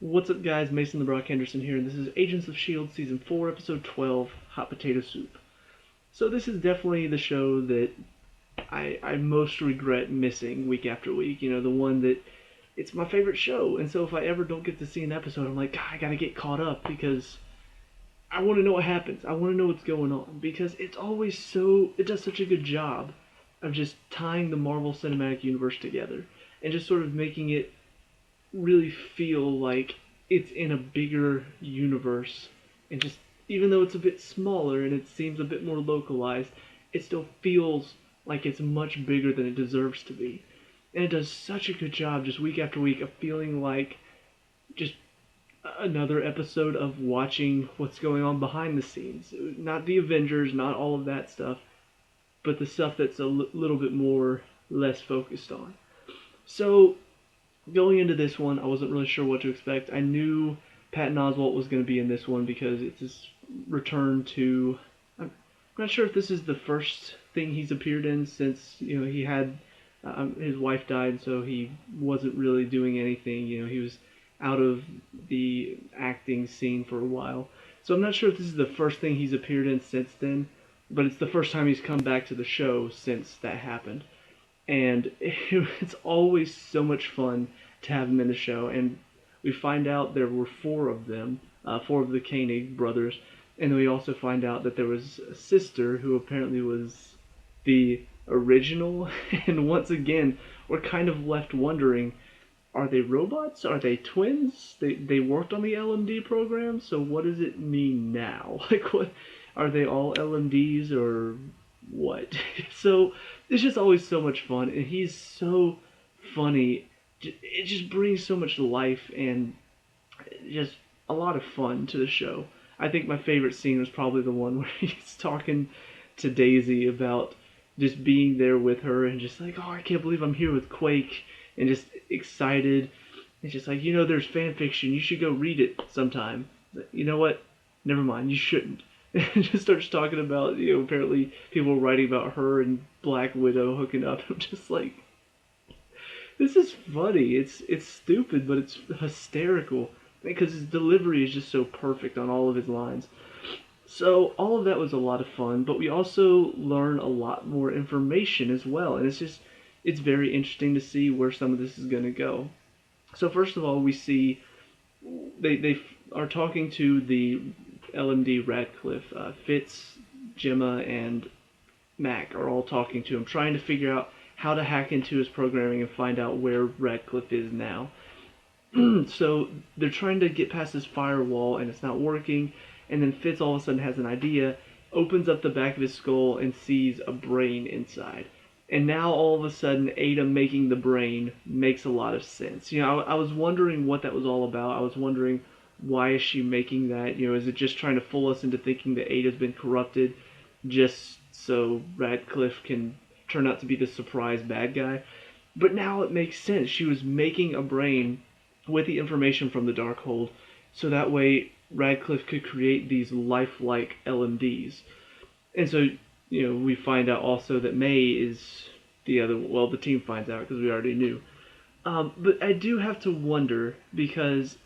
What's up, guys? Mason the Brock Henderson here, and this is Agents of S.H.I.E.L.D. Season 4, Episode 12, Hot Potato Soup. So this is definitely the show that I most regret missing week after week. You know, the one that it's my favorite show, and so if I ever don't get to see an episode, I'm like, God, I gotta get caught up because I want to know what happens. I want to know what's going on because it does such a good job of just tying the Marvel Cinematic Universe together and just sort of making it really feel like it's in a bigger universe, and just even though it's a bit smaller and it seems a bit more localized, it still feels like it's much bigger than it deserves to be. And it does such a good job just week after week of feeling like just another episode of watching what's going on behind the scenes. Not the Avengers, not all of that stuff, but the stuff that's little bit more less focused on. So going into this one, I wasn't really sure what to expect. I knew Patton Oswalt was going to be in this one because it's his return to. I'm not sure if this is the first thing he's appeared in since he had his wife died, so he wasn't really doing anything. He was out of the acting scene for a while. So I'm not sure if this is the first thing he's appeared in since then, but it's the first time he's come back to the show since that happened. And it's always so much fun to have him in the show. And we find out there were four of them, four of the Koenig brothers, and we also find out that there was a sister who apparently was the original. And once again, we're kind of left wondering, are they robots? Are they twins? They worked on the LMD program, so what does it mean now? Like, what are they all LMDs or what? So it's just always so much fun, and he's so funny. It just brings so much life and just a lot of fun to the show. I think my favorite scene was probably the one where he's talking to Daisy about just being there with her and just like, oh, I can't believe I'm here with Quake, and just excited. It's just like, there's fan fiction. You should go read it sometime. You know what? Never mind. You shouldn't. And just starts talking about, apparently people were writing about her and Black Widow hooking up. I'm just like, this is funny. It's stupid, but it's hysterical because his delivery is just so perfect on all of his lines. So all of that was a lot of fun, but we also learn a lot more information as well, and it's very interesting to see where some of this is going to go. So first of all, we see they are talking to the LMD Radcliffe. Fitz, Gemma, and Mac are all talking to him, trying to figure out how to hack into his programming and find out where Radcliffe is now. So they're trying to get past this firewall, and it's not working. And then Fitz all of a sudden has an idea, opens up the back of his skull, and sees a brain inside. And now all of a sudden, Ada making the brain makes a lot of sense. I was wondering what that was all about. I was wondering, why is she making that? Is it just trying to fool us into thinking that Ada's been corrupted just so Radcliffe can turn out to be the surprise bad guy? But now it makes sense. She was making a brain with the information from the Darkhold, so that way Radcliffe could create these lifelike LMDs. And so, we find out also that May is the team finds out because we already knew. But I do have to wonder, because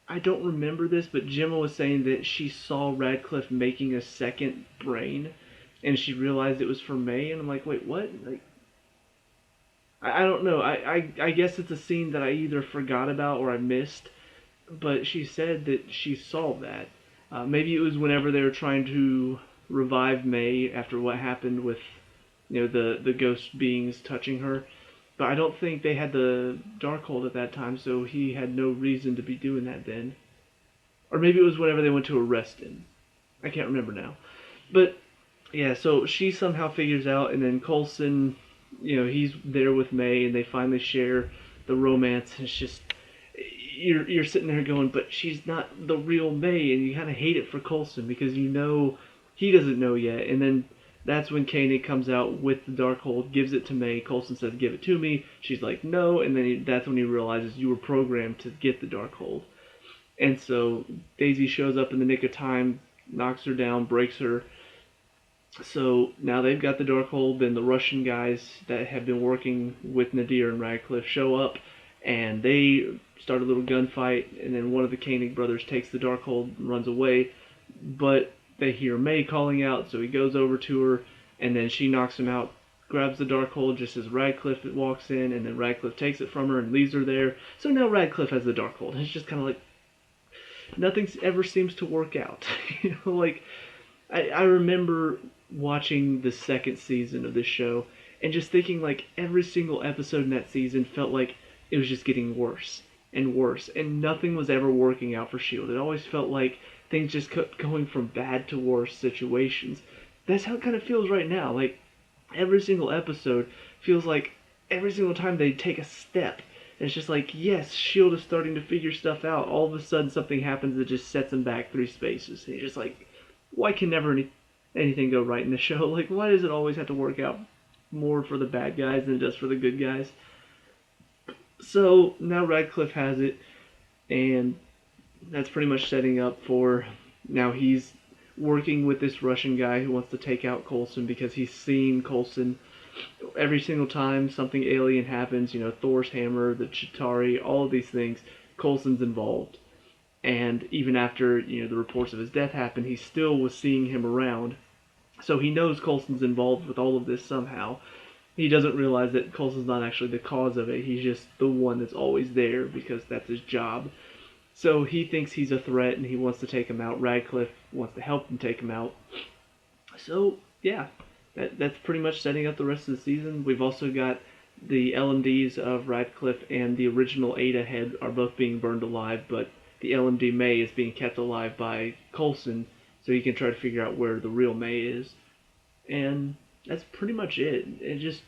I don't remember this, but Gemma was saying that she saw Radcliffe making a second brain, and she realized it was for May, and I'm like, wait, what? Like, I don't know. I guess it's a scene that I either forgot about or I missed, but she said that she saw that. Maybe it was whenever they were trying to revive May after what happened with, the ghost beings touching her. But I don't think they had the Darkhold at that time, so he had no reason to be doing that then. Or maybe it was whenever they went to arrest him. I can't remember now. But, yeah, so she somehow figures out, and then Coulson, he's there with May, and they finally share the romance, and it's just, you're sitting there going, but she's not the real May, and you kind of hate it for Coulson, because he doesn't know yet, and then that's when Koenig comes out with the Darkhold, gives it to May. Coulson says, give it to me. She's like, no. And then that's when he realizes you were programmed to get the Darkhold. And so Daisy shows up in the nick of time, knocks her down, breaks her. So now they've got the Darkhold, and the Russian guys that have been working with Nadir and Radcliffe show up, and they start a little gunfight, and then one of the Koenig brothers takes the Darkhold and runs away, but they hear May calling out, so he goes over to her, and then she knocks him out, grabs the Darkhold just as Radcliffe walks in, and then Radcliffe takes it from her and leaves her there. So now Radcliffe has the Darkhold. It's just kind of like nothing ever seems to work out. Like I remember watching the second season of this show and just thinking like every single episode in that season felt like it was just getting worse and worse, and nothing was ever working out for S.H.I.E.L.D. It always felt like things just kept going from bad to worse situations. That's how it kind of feels right now. Like every single episode feels like every single time they take a step, and it's just like, yes, S.H.I.E.L.D. is starting to figure stuff out. All of a sudden, something happens that just sets them back 3 spaces. And you're just like, why can never anything go right in the show? Like, why does it always have to work out more for the bad guys than it does for the good guys? So now Radcliffe has it, and that's pretty much setting up for now he's working with this Russian guy who wants to take out Coulson because he's seen Coulson every single time something alien happens, Thor's hammer, the Chitauri, all of these things, Coulson's involved. And even after, the reports of his death happened, he still was seeing him around. So he knows Coulson's involved with all of this somehow. He doesn't realize that Coulson's not actually the cause of it. He's just the one that's always there because that's his job. So he thinks he's a threat and he wants to take him out. Radcliffe wants to help him take him out. So, yeah, that's pretty much setting up the rest of the season. We've also got the LMDs of Radcliffe and the original Ada head are both being burned alive, but the LMD May is being kept alive by Coulson, so he can try to figure out where the real May is. And that's pretty much it. It just,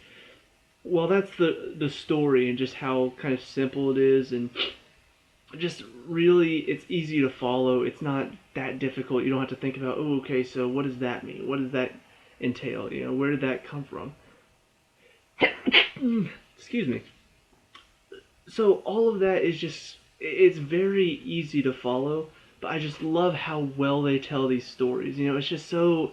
well, that's the story and just how kind of simple it is, and just really it's easy to follow. It's not that difficult. You don't have to think about, oh, okay, so what does that mean? What does that entail? Where did that come from? Excuse me. So all of that is just, it's very easy to follow, but I just love how well they tell these stories. It's just so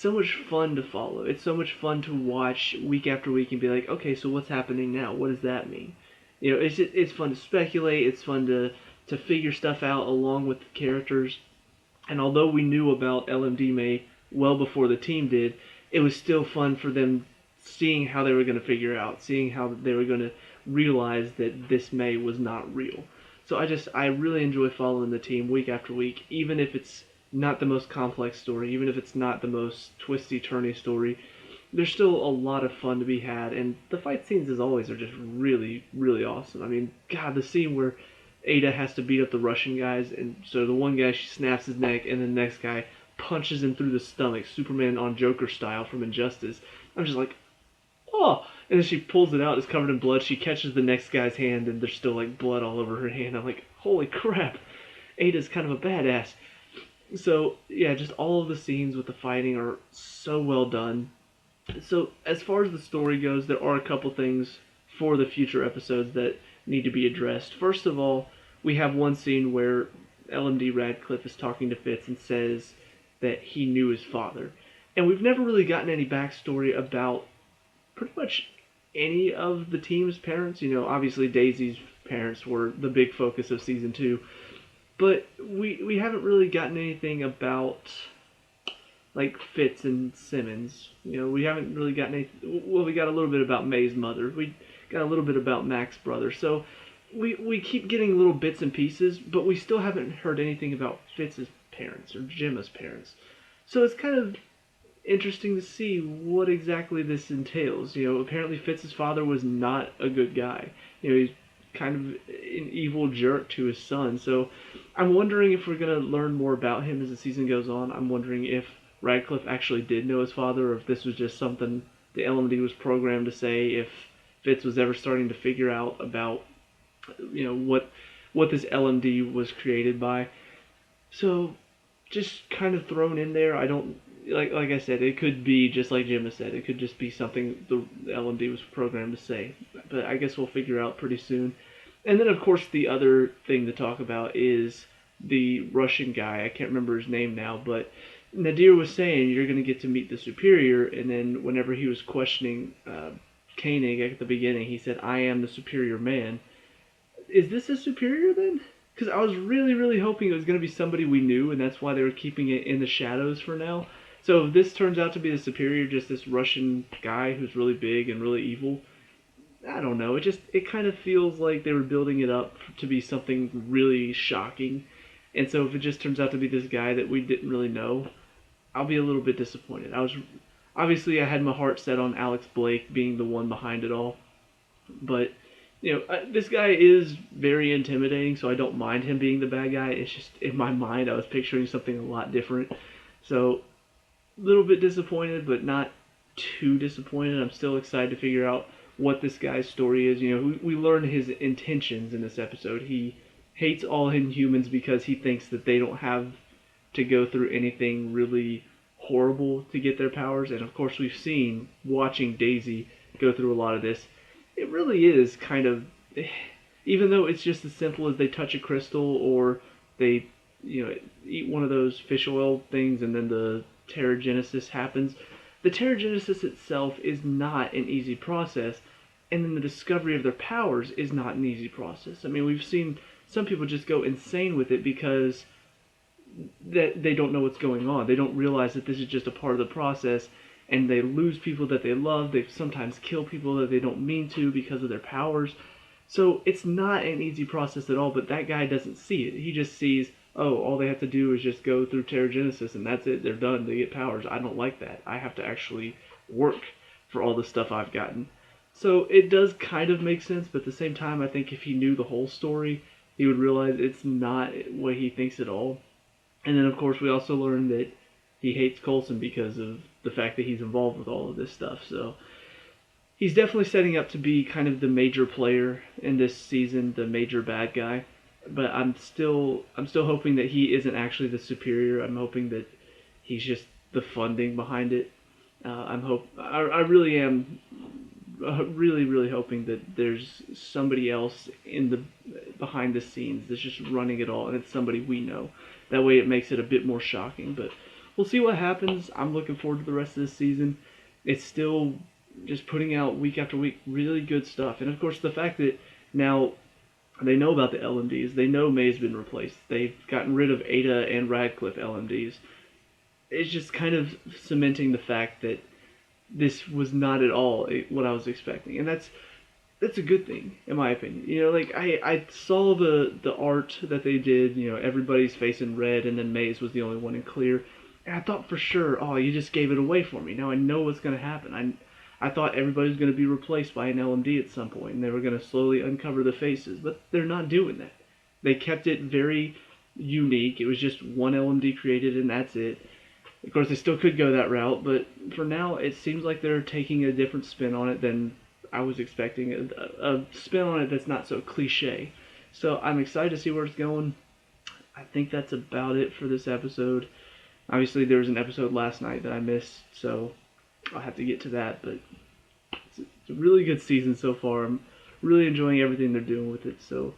much fun to follow. It's so much fun to watch week after week and be like, okay, so what's happening now? What does that mean? It's fun to speculate. It's fun to figure stuff out along with the characters. And although we knew about LMD May well before the team did, it was still fun for them seeing how they were going to figure out, seeing how they were going to realize that this May was not real. So I really enjoy following the team week after week, even if it's not the most complex story, even if it's not the most twisty-turny story. There's still a lot of fun to be had, and the fight scenes, as always, are just really, really awesome. I mean, God, the scene where Ada has to beat up the Russian guys, and so the one guy, she snaps his neck, and the next guy punches him through the stomach, Superman on Joker style from Injustice. I'm just like, oh! And then she pulls it out, it's covered in blood, she catches the next guy's hand, and there's still, like, blood all over her hand. I'm like, holy crap, Ada's kind of a badass. So, yeah, just all of the scenes with the fighting are so well done. So, as far as the story goes, there are a couple things for the future episodes that need to be addressed. First of all, we have one scene where LMD Radcliffe is talking to Fitz and says that he knew his father. And we've never really gotten any backstory about pretty much any of the team's parents. Obviously Daisy's parents were the big focus of Season 2. But we haven't really gotten anything about like Fitz and Simmons. We haven't really gotten anything. Well, we got a little bit about May's mother. We got a little bit about Mac's brother. So we keep getting little bits and pieces, but we still haven't heard anything about Fitz's parents or Gemma's parents. So it's kind of interesting to see what exactly this entails. Apparently Fitz's father was not a good guy. He's kind of an evil jerk to his son. So I'm wondering if we're going to learn more about him as the season goes on. I'm wondering if Radcliffe actually did know his father, or if this was just something the LMD was programmed to say, if Fitz was ever starting to figure out about, what this LMD was created by. So, just kind of thrown in there. I don't, like I said, it could be, just like Gemma said, it could just be something the LMD was programmed to say. But I guess we'll figure out pretty soon. And then, of course, the other thing to talk about is the Russian guy. I can't remember his name now, but Nadir was saying you're going to get to meet the superior, and then whenever he was questioning Koenig at the beginning, he said, I am the superior man. is this a superior then? Because I was really, really hoping it was going to be somebody we knew, and that's why they were keeping it in the shadows for now. So if this turns out to be the superior, just this Russian guy who's really big and really evil, I don't know. It kind of feels like they were building it up to be something really shocking. And so if it just turns out to be this guy that we didn't really know, I'll be a little bit disappointed. I had my heart set on Alex Blake being the one behind it all, but this guy is very intimidating, so I don't mind him being the bad guy. It's just in my mind I was picturing something a lot different. So a little bit disappointed, but not too disappointed. I'm still excited to figure out what this guy's story is. We learn his intentions in this episode. He hates all Inhumans because he thinks that they don't have to go through anything really horrible to get their powers. And of course, we've seen, watching Daisy go through a lot of this, it really is kind of, even though it's just as simple as they touch a crystal or they, eat one of those fish oil things and then the Terrigenesis happens. The Terrigenesis itself is not an easy process, and then the discovery of their powers is not an easy process. I mean, we've seen some people just go insane with it because they don't know what's going on. They don't realize that this is just a part of the process, and they lose people that they love. They sometimes kill people that they don't mean to because of their powers. So it's not an easy process at all, but that guy doesn't see it. He just sees, oh, all they have to do is just go through Terrigenesis, and that's it. They're done. They get powers. I don't like that. I have to actually work for all the stuff I've gotten. So it does kind of make sense, but at the same time, I think if he knew the whole story, he would realize it's not what he thinks at all. And then, of course, we also learned that he hates Coulson because of the fact that he's involved with all of this stuff. So he's definitely setting up to be kind of the major player in this season, the major bad guy. But I'm still hoping that he isn't actually the superior. I'm hoping that he's just the funding behind it. I really am really, really hoping that there's somebody else in the behind the scenes that's just running it all, and it's somebody we know. That way it makes it a bit more shocking, but we'll see what happens. I'm looking forward to the rest of this season. It's still just putting out week after week really good stuff, and of course the fact that now they know about the LMDs, they know May's been replaced, they've gotten rid of Ada and Radcliffe LMDs. It's just kind of cementing the fact that this was not at all what I was expecting, and that's a good thing in my opinion. I saw the art that they did. Everybody's face in red, and then Maze was the only one in clear, and I thought for sure, oh, you just gave it away for me. Now I know what's going to happen. I thought everybody was going to be replaced by an LMD at some point, and they were going to slowly uncover the faces, but they're not doing that. They kept it very unique. It was just one LMD created, and that's it. Of course, they still could go that route, but for now, it seems like they're taking a different spin on it than I was expecting. A spin on it that's not so cliche. So I'm excited to see where it's going. I think that's about it for this episode. Obviously, there was an episode last night that I missed, so I'll have to get to that. But it's a really good season so far. I'm really enjoying everything they're doing with it. So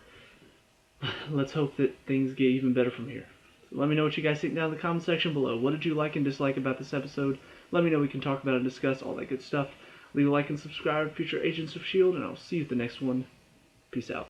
let's hope that things get even better from here. Let me know what you guys think down in the comment section below. What did you like and dislike about this episode? Let me know. We can talk about it and discuss all that good stuff. Leave a like and subscribe, future Agents of S.H.I.E.L.D., and I'll see you at the next one. Peace out.